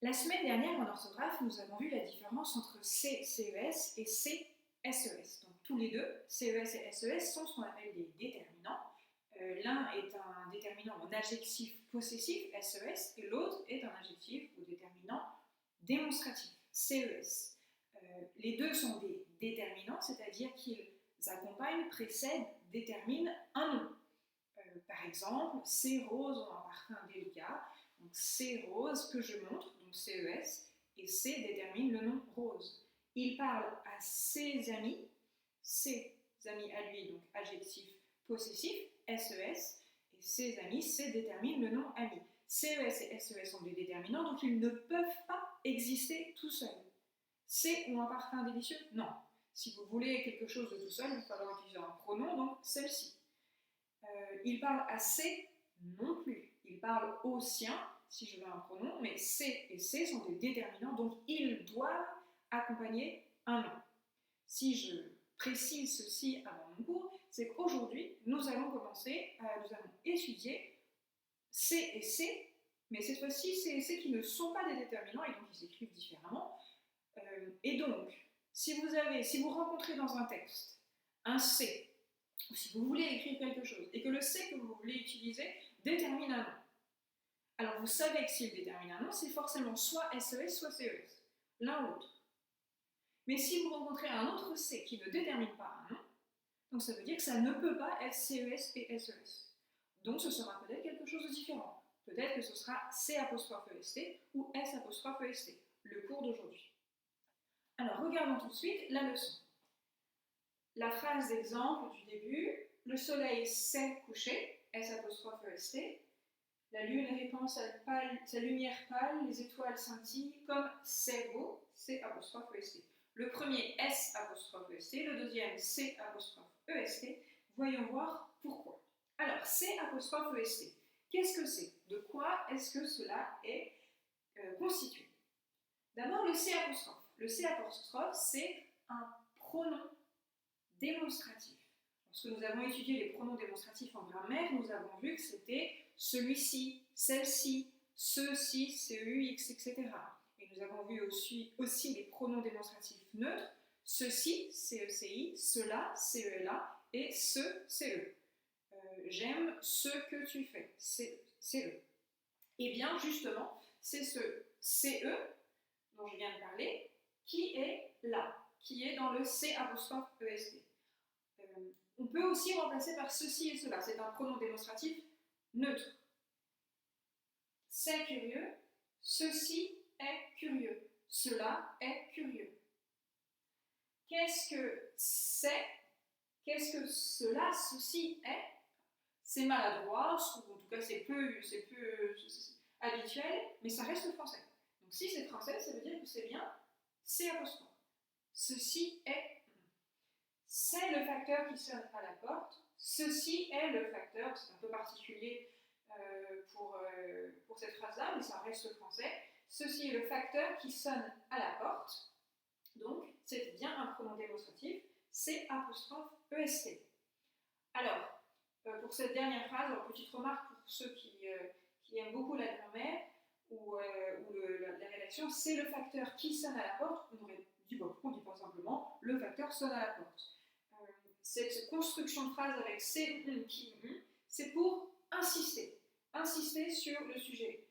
La semaine dernière, en orthographe, nous avons vu la différence entre C, CES et C, SES. Donc tous les deux, CES et SES, sont ce qu'on appelle des déterminants. L'un est un déterminant en adjectif possessif, SES, et l'autre est un adjectif ou déterminant démonstratif, CES. Les deux sont des déterminants, c'est-à-dire qu'ils accompagnent, précèdent, déterminent un nom. Par exemple, c'est rose ont un parfum délicat. Donc c'est rose que je montre, donc CES, et C détermine le nom rose. Il parle à ses amis à lui, donc adjectif possessif, SES, et ses amis, C détermine le nom ami. CES et SES sont des déterminants, donc ils ne peuvent pas exister tout seuls. C ont un parfum délicieux? Non. Si vous voulez quelque chose de tout seul, il va falloir utiliser un pronom, donc celle-ci. Il parle à C? Non plus. Il parle au sien, si je veux un pronom, mais C et C sont des déterminants, donc ils doivent accompagner un nom. Si je précise ceci avant mon cours, c'est qu'aujourd'hui, nous allons étudier C et C, mais cette fois-ci, C et C qui ne sont pas des déterminants et donc ils s'écrivent différemment. Et donc, si vous rencontrez dans un texte un C, ou si vous voulez écrire quelque chose, et que le C que vous voulez utiliser détermine un nom, alors vous savez que s'il détermine un nom, c'est forcément soit SES, soit CES, l'un ou l'autre. Mais si vous rencontrez un autre C qui ne détermine pas un nom, donc ça veut dire que ça ne peut pas être CES et SES. Donc ce sera peut-être quelque chose de différent. Peut-être que ce sera C''EST ou S''EST, le cours d'aujourd'hui. Alors regardons tout de suite la leçon. La phrase d'exemple du début, le soleil s'est couché, S''EST, la lune répand sa lumière pâle, les étoiles scintillent comme c'est beau, C''EST. Le premier S''EST, le deuxième C''EST. Voyons voir pourquoi. Alors, C''EST, qu'est-ce que c'est? De quoi est-ce que cela est constitué? D'abord, le C''. Le C'', c'est un pronom démonstratif. Lorsque nous avons étudié les pronoms démonstratifs en grammaire, nous avons vu que c'était celui-ci, celle-ci, ceux-ci, CEUX, etc. Et nous avons vu aussi les pronoms démonstratifs neutres, ceci, CECI, cela, CELA, et ce, CE. J'aime ce que tu fais, CE. Et bien justement, c'est ce CE dont je viens de parler qui est là, qui est dans le C''EST. On peut aussi remplacer par ceci et cela, c'est un pronom démonstratif neutre. C'est curieux, ceci est curieux, cela est curieux. Qu'est-ce que c'est? Qu'est-ce que cela, ceci est? C'est maladroit, ou en tout cas c'est peu habituel, mais ça reste français. Donc si c'est français, ça veut dire que c'est bien C''. Ceci est. C'est le facteur qui sonne à la porte. Ceci est le facteur, c'est un peu particulier pour cette phrase-là, mais ça reste français. Ceci est le facteur qui sonne à la porte. Donc, c'est bien un pronom démonstratif, C''EST. Alors, pour cette dernière phrase, alors, petite remarque pour ceux qui aiment beaucoup la grammaire ou la rédaction, c'est le facteur qui sonne à la porte. On aurait dit, pourquoi on ne dit pas simplement le facteur sonne à la porte? Cette construction de phrase avec c'est, qui, c'est pour insister sur le sujet.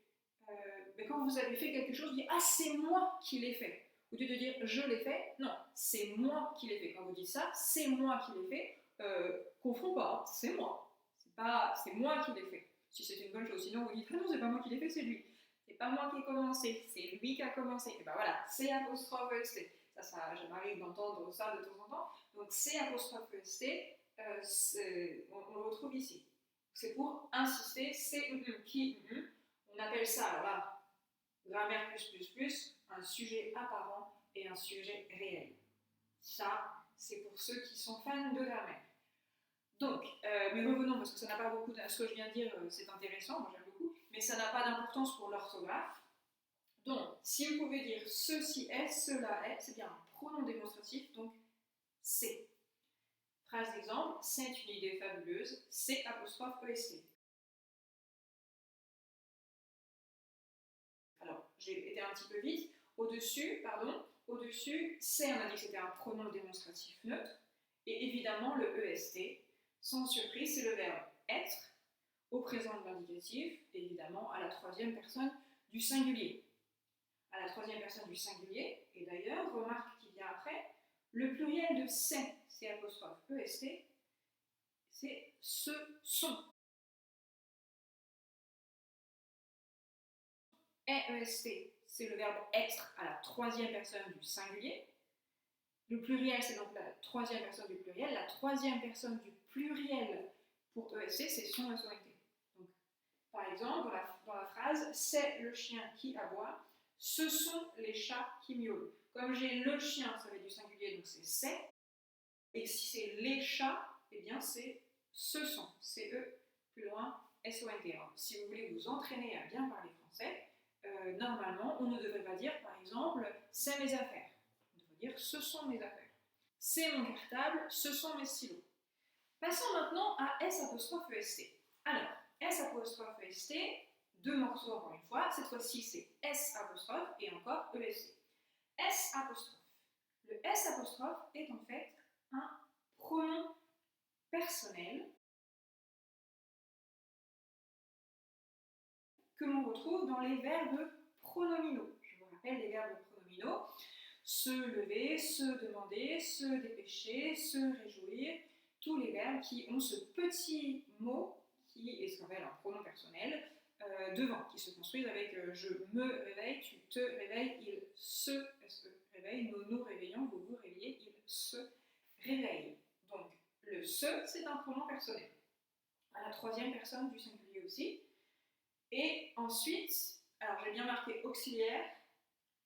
Mais quand vous avez fait quelque chose, vous dites ah c'est moi qui l'ai fait. Au lieu de dire je l'ai fait, non, c'est moi qui l'ai fait. Quand vous dites ça, c'est moi qui l'ai fait, confond pas, c'est moi. C'est moi qui l'ai fait. Si c'est une bonne chose, sinon vous dites ah non c'est pas moi qui l'ai fait, c'est lui. C'est pas moi qui ai commencé, c'est lui qui a commencé. Et ben voilà, C''EST. Ça m'arrive d'entendre ça de temps en temps. Donc C''EST, on le retrouve ici. C'est pour insister, c'est qui, on appelle ça, alors là, grammaire plus, un sujet apparent et un sujet réel. Ça, c'est pour ceux qui sont fans de grammaire. Donc, mais revenons, parce que ça n'a pas beaucoup, ce que je viens de dire, c'est intéressant, moi j'aime beaucoup, mais ça n'a pas d'importance pour l'orthographe. Donc, si vous pouvez dire ceci est, cela est, c'est bien un pronom démonstratif, donc c'est. Phrase d'exemple, c'est une idée fabuleuse, C''EST. Alors, j'ai été un petit peu vite. Au-dessus, c'est, on a dit que c'était un pronom démonstratif neutre. Et évidemment, le EST, sans surprise, c'est le verbe être au présent de l'indicatif, évidemment à la troisième personne du singulier. À la troisième personne du singulier, et d'ailleurs, remarque qui vient après, le pluriel de c'est apostrophe EST, c'est ce sont. EST, c'est le verbe être à la troisième personne du singulier. Le pluriel, c'est donc la troisième personne du pluriel. La troisième personne du pluriel pour EST, c'est son SONT. Donc, par exemple, dans la phrase « c'est le chien qui aboie », ce sont les chats qui miaulent. Comme j'ai le chien, ça va être du singulier, donc c'est. Et si c'est les chats, eh bien c'est ce sont, C-E, plus loin, S-O-N-T. Si vous voulez vous entraîner à bien parler français, normalement, on ne devrait pas dire, par exemple, c'est mes affaires. On devrait dire, ce sont mes affaires. C'est mon cartable, ce sont mes stylos. Passons maintenant à S'-EST. Alors, S'-EST, deux morceaux encore une fois, cette fois-ci c'est S' et encore EST. S'. Le S' est en fait un pronom personnel que l'on retrouve dans les verbes pronominaux. Je vous rappelle les verbes pronominaux: se lever, se demander, se dépêcher, se réjouir, tous les verbes qui ont ce petit mot qui est ce qu'on appelle un pronom personnel devant, qui se construisent avec je me réveille, tu te réveilles, il se réveille, nous nous réveillons, vous vous réveillez, il se réveille. Donc le se, c'est un pronom personnel, à la troisième personne du singulier aussi. Et ensuite, alors j'ai bien marqué auxiliaire,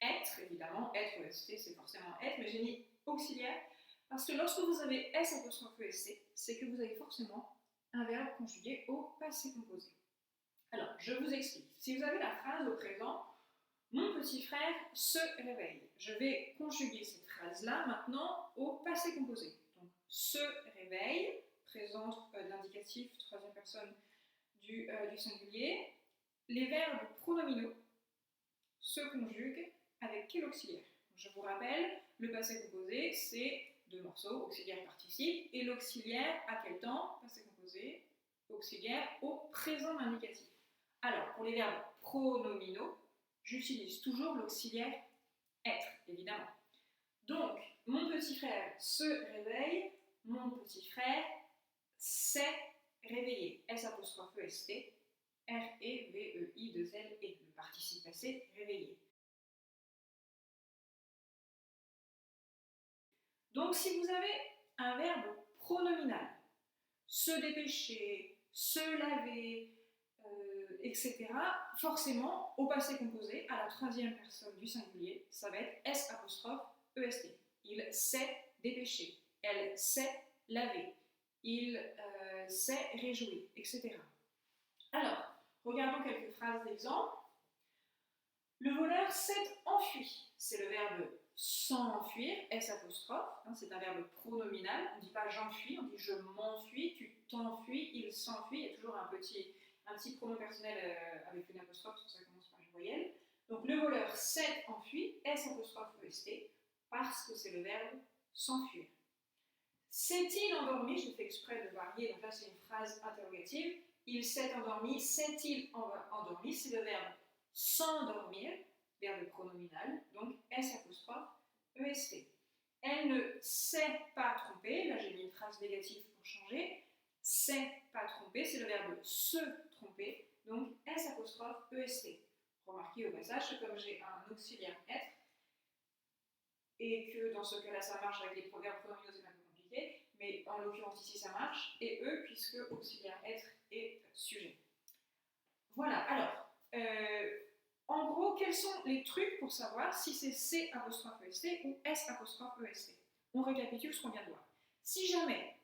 être, évidemment, être EST, c'est forcément être, mais j'ai mis auxiliaire parce que lorsque vous avez S'-EST, c'est que vous avez forcément un verbe conjugué au passé composé. Alors, je vous explique. Si vous avez la phrase au présent, mon petit frère se réveille, je vais conjuguer cette phrase-là maintenant au passé composé. Donc, se réveille, présente l'indicatif, troisième personne du singulier. Les verbes pronominaux se conjuguent avec quel auxiliaire? Je vous rappelle, le passé composé, c'est deux morceaux, auxiliaire, participe, et l'auxiliaire à quel temps? Passé composé, auxiliaire au présent indicatif. Alors, pour les verbes pronominaux, j'utilise toujours l'auxiliaire être, évidemment. Donc, mon petit frère se réveille, mon petit frère s'est réveillé. S'-EST, R-E-V-E-I-2-L-E, le participe passé, réveillé. Donc, si vous avez un verbe pronominal, se dépêcher, se laver, etc., forcément, au passé composé, à la troisième personne du singulier, ça va être S'-EST. Il s'est dépêché, elle s'est lavée, il s'est réjoui, etc. Alors, regardons quelques phrases d'exemple. Le voleur s'est enfui. C'est le verbe s'enfuir, S', c'est un verbe pronominal. On ne dit pas j'enfuis, on dit je m'enfuis, tu t'enfuis, il s'enfuit. Il y a toujours un petit pronom personnel avec une apostrophe, ça commence par une voyelle. Donc le voleur s'est enfui, S'-EST, parce que c'est le verbe s'enfuir. S'est-il endormi? Je fais exprès de varier, donc là c'est une phrase interrogative. Il s'est endormi, s'est-il endormi? C'est le verbe s'endormir, verbe pronominal, donc S'-EST. Elle ne s'est pas trompée, là j'ai mis une phrase négative pour changer. S'est pas trompée, c'est le verbe se tromper, donc S'-EST. Remarquez au passage que comme j'ai un auxiliaire être, et que dans ce cas-là ça marche avec les proverbes pronominaux, c'est un peu compliqué, mais en l'occurrence ici ça marche, et eux, puisque auxiliaire être est sujet. Voilà, alors, en gros, quels sont les trucs pour savoir si c'est C'-EST ou S'-EST? On récapitule ce qu'on vient de voir. Si jamais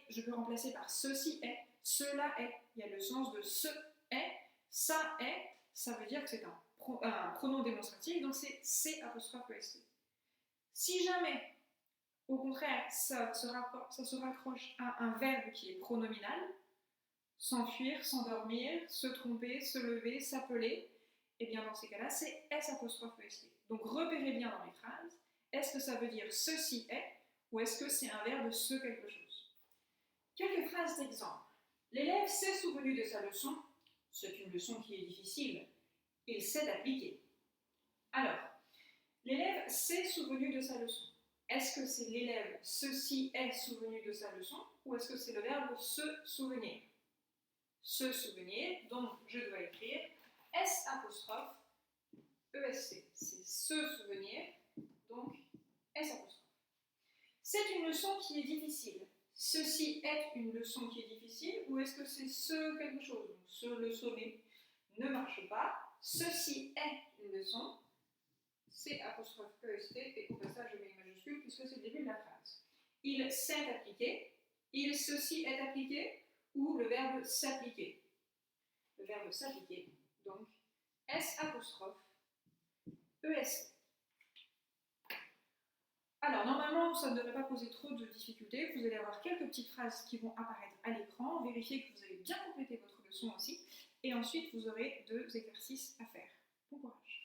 je peux remplacer par ceci est, cela est, il y a le sens de ce est, ça est, ça veut dire que c'est un pronom démonstratif, donc c'est C'-EST. Si jamais, au contraire, ça se raccroche à un verbe qui est pronominal, s'enfuir, s'endormir, se tromper, se lever, s'appeler, Eh bien, dans ces cas-là, c'est S apostrophe EST. Donc, repérez bien dans les phrases, est-ce que ça veut dire ceci est, ou est-ce que c'est un verbe ce quelque chose? Quelques phrases d'exemple. L'élève s'est souvenu de sa leçon. C'est une leçon qui est difficile. Il s'est appliqué. Alors, l'élève s'est souvenu de sa leçon. Est-ce que c'est l'élève ceci est souvenu de sa leçon, ou est-ce que c'est le verbe se souvenir? Se souvenir, donc je dois écrire S apostrophe ESC. C'est se souvenir, donc S apostrophe. C'est une leçon qui est difficile. Ceci est une leçon qui est difficile, ou est-ce que c'est ce quelque chose? Donc, se le sommet ne marche pas. Ceci est une leçon. C apostrophe EST, et au passage je mets une majuscule puisque c'est le début de la phrase. Il s'est appliqué. Il ceci est appliqué, ou le verbe s'appliquer. Le verbe s'appliquer, donc S apostrophe EST. Alors, normalement, ça ne devrait pas poser trop de difficultés. Vous allez avoir quelques petites phrases qui vont apparaître à l'écran. Vérifiez que vous avez bien complété votre leçon aussi. Et ensuite, vous aurez 2 exercices à faire. Bon courage.